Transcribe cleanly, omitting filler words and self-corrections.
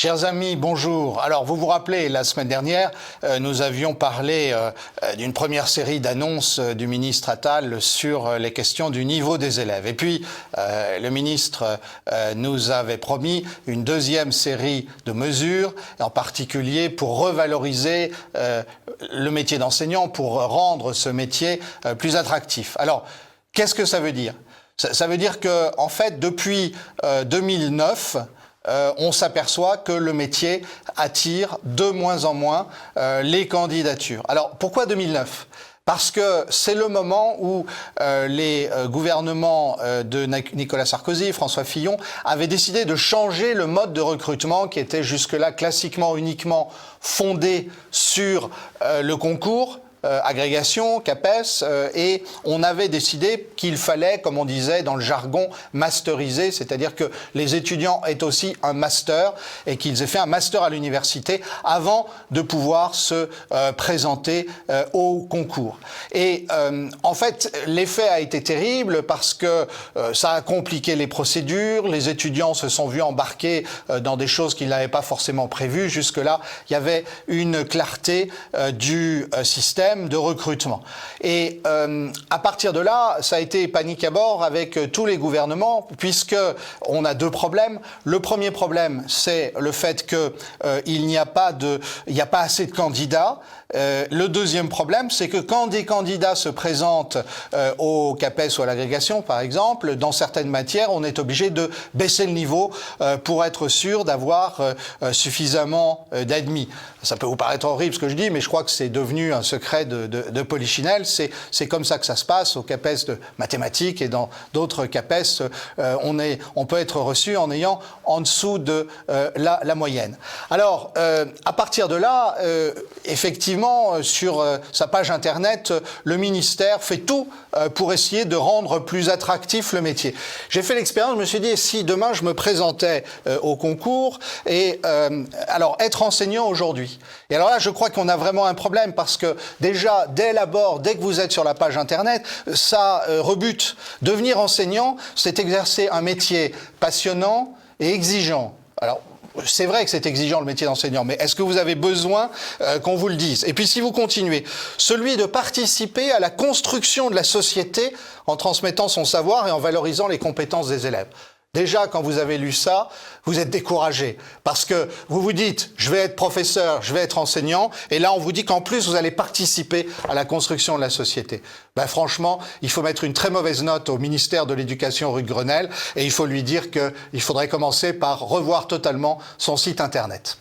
Chers amis, bonjour. Alors, vous vous rappelez, la semaine dernière, nous avions parlé d'une première série d'annonces du ministre Attal sur les questions du niveau des élèves. Et puis, le ministre nous avait promis une deuxième série de mesures, en particulier pour revaloriser le métier d'enseignant, pour rendre ce métier plus attractif. Alors, qu'est-ce que ça veut dire ? Ça veut dire que, en fait, depuis 2009, on s'aperçoit que le métier attire de moins en moins les candidatures. Alors, pourquoi 2009 ? Parce que c'est le moment où les gouvernements de Nicolas Sarkozy, François Fillon, avaient décidé de changer le mode de recrutement qui était jusque-là classiquement uniquement fondé sur le concours, agrégation, CAPES, et on avait décidé qu'il fallait, comme on disait dans le jargon, masteriser, c'est-à-dire que les étudiants aient aussi un master et qu'ils aient fait un master à l'université avant de pouvoir se présenter au concours. Et en fait, l'effet a été terrible parce que ça a compliqué les procédures, les étudiants se sont vus embarquer dans des choses qu'ils n'avaient pas forcément prévues. Jusque-là, il y avait une clarté du système de recrutement. Et à partir de là, ça a été panique à bord avec tous les gouvernements, puisque on a deux problèmes. Le premier problème, c'est le fait que il n'y a pas assez de candidats. Le deuxième problème, c'est que quand des candidats se présentent au CAPES ou à l'agrégation, par exemple, dans certaines matières, on est obligé de baisser le niveau pour être sûr d'avoir suffisamment d'admis. Ça peut vous paraître horrible ce que je dis, mais je crois que c'est devenu un secret de polichinelle. C'est comme ça que ça se passe au CAPES de mathématiques et dans d'autres CAPES. On peut être reçu en ayant en dessous de la moyenne. Alors, à partir de là, effectivement, sur sa page internet, le ministère fait tout pour essayer de rendre plus attractif le métier. J'ai fait l'expérience, je me suis dit, si demain je me présentais au concours, et alors être enseignant aujourd'hui. Et alors là, je crois qu'on a vraiment un problème, parce que déjà, dès l'abord, dès que vous êtes sur la page internet, ça rebute. Devenir enseignant, c'est exercer un métier passionnant et exigeant. Alors, c'est vrai que c'est exigeant le métier d'enseignant, mais est-ce que vous avez besoin qu'on vous le dise ? Et puis si vous continuez, celui de participer à la construction de la société en transmettant son savoir et en valorisant les compétences des élèves. Déjà, quand vous avez lu ça, vous êtes découragé, parce que vous vous dites, je vais être professeur, je vais être enseignant, et là on vous dit qu'en plus vous allez participer à la construction de la société. Ben franchement, il faut mettre une très mauvaise note au ministère de l'Éducation rue de Grenelle, et il faut lui dire qu'il faudrait commencer par revoir totalement son site internet.